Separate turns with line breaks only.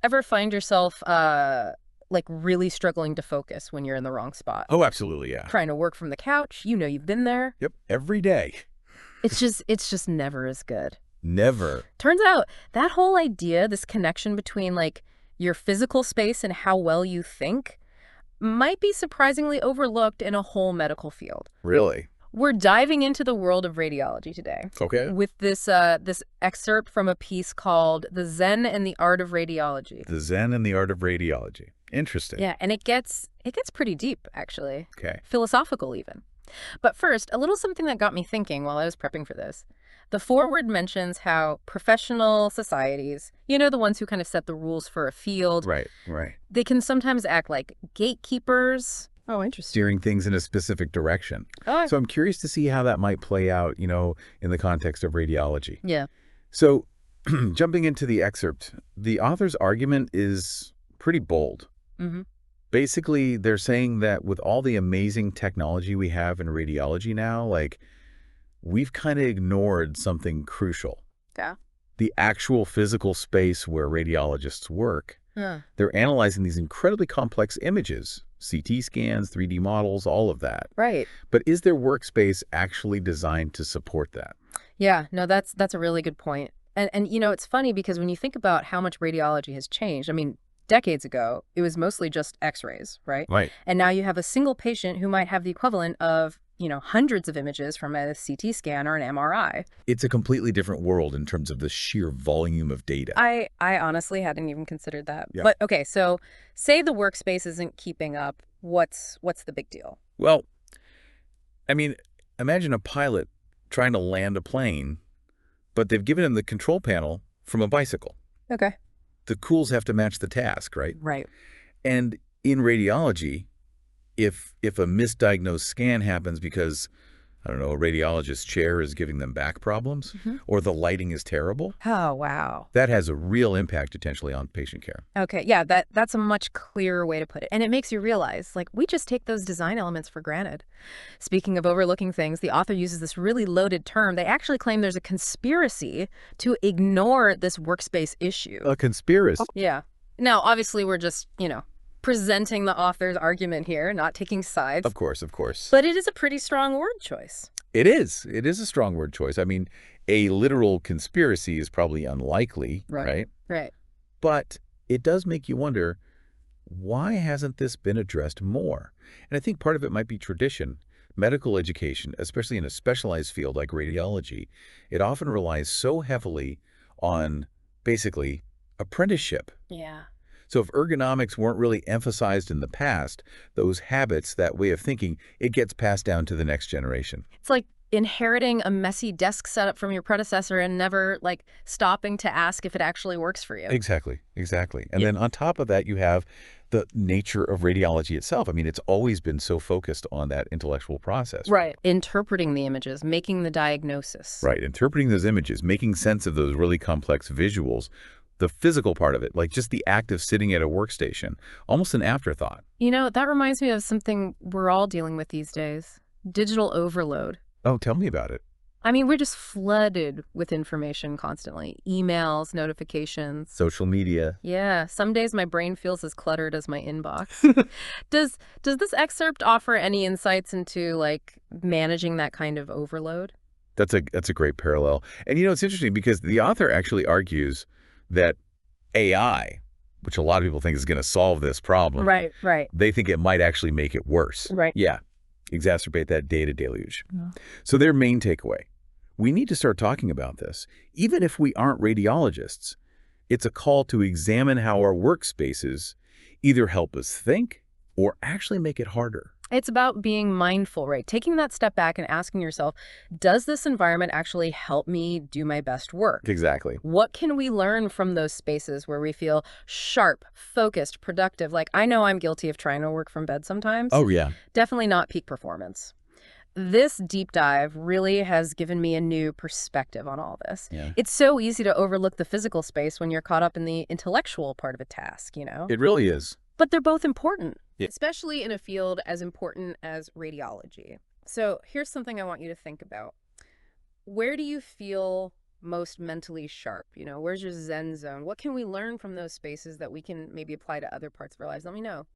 Ever find yourself like really struggling to focus when you're in the wrong spot?
Oh, absolutely, yeah.
Trying to work from the couch, you've been there.
Yep, every day.
It's just never as good.
Never.
Turns out that whole idea, this connection between like your physical space and how well you think, might be surprisingly overlooked in a whole medical field.
Really?
We're diving into the world of radiology today
Okay.
with this excerpt from a piece called "The ZEN and the Art of Radiology."
The ZEN and the Art of Radiology. Interesting.
Yeah, and it gets pretty deep, actually.
Okay.
Philosophical even. But first, a little something that got me thinking while I was prepping for this. The foreword mentions how professional societies, the ones who kind of set the rules for a field,
Right.
they can sometimes act like gatekeepers. Oh, interesting.
Steering things in a specific direction.
Oh,
So I'm curious to see how that might play out, in the context of radiology.
yeah.
So jumping into the excerpt, the author's argument is pretty bold.
Mm-hmm.
Basically, they're saying that with all the amazing technology we have in radiology now, like, we've kind of ignored something crucial.
Yeah.
The actual physical space where radiologists work.
Huh.
They're analyzing these incredibly complex images, CT scans, 3D models, all of that.
Right.
But is their workspace actually designed to support that?
Yeah, no, that's a really good point. And it's funny because when you think about how much radiology has changed, I mean, decades ago, it was mostly just x-rays, right?
Right.
And now you have a single patient who might have the equivalent of, hundreds of images from a CT scan or an MRI.
It's a completely different world in terms of the sheer volume of data.
I honestly hadn't even considered that.
Yeah.
But okay, so say the workspace isn't keeping up. What's the big deal?
Well, I mean, imagine a pilot trying to land a plane, but they've given him the control panel from a bicycle.
Okay.
The tools have to match the task, right?
Right.
And in radiology, if a misdiagnosed scan happens because, I don't know, a radiologist's chair is giving them back problems, or the lighting is terrible,
Oh, wow.
that has a real impact potentially on patient care.
Okay, yeah, that's a much clearer way to put it. And it makes you realize, like, we just take those design elements for granted. Speaking of overlooking things, the author uses this really loaded term. They actually claim there's a conspiracy to ignore this workspace issue.
A conspiracy.
Yeah. Now, obviously, we're just, presenting the author's argument here, not taking sides.
Of course.
But it is a pretty strong word choice.
It is. It is a strong word choice. I mean, a literal conspiracy is probably unlikely, right?
Right.
But it does make you wonder, why hasn't this been addressed more? And I think part of it might be tradition. Medical education, especially in a specialized field like radiology, it often relies so heavily on, basically, apprenticeship.
Yeah.
So if ergonomics weren't really emphasized in the past, those habits, that way of thinking, it gets passed down to the next generation.
It's like inheriting a messy desk setup from your predecessor and never, like, stopping to ask if it actually works for you.
Exactly. And then on top of that, you have the nature of radiology itself. I mean, it's always been so focused on that intellectual process.
Right. Interpreting the images, making the diagnosis.
Right. Interpreting those images, making sense of those really complex visuals, the physical part of it, like just the act of sitting at a workstation, almost an afterthought.
That reminds me of something we're all dealing with these days. Digital overload.
Oh, tell me about it.
I mean, we're just flooded with information constantly. Emails, notifications.
Social media.
Yeah, some days my brain feels as cluttered as my inbox. Does this excerpt offer any insights into, like, managing that kind of overload?
That's a great parallel. And it's interesting because the author actually argues that AI, which a lot of people think is going to solve this problem,
Right.
they think it might actually make it worse.
Right.
Yeah, exacerbate that data deluge.
Yeah.
So their main takeaway, we need to start talking about this. Even if we aren't radiologists, it's a call to examine how our workspaces either help us think or actually make it harder.
It's about being mindful, right? Taking that step back and asking yourself, does this environment actually help me do my best work?
Exactly.
What can we learn from those spaces where we feel sharp, focused, productive? Like, I know I'm guilty of trying to work from bed sometimes.
Oh, yeah.
Definitely not peak performance. This deep dive really has given me a new perspective on all this.
Yeah.
It's so easy to overlook the physical space when you're caught up in the intellectual part of a task,
It really is.
But they're both important,
Yeah.
especially in a field as important as radiology. So here's something I want you to think about. Where do you feel most mentally sharp? Where's your Zen zone? What can we learn from those spaces that we can maybe apply to other parts of our lives? Let me know.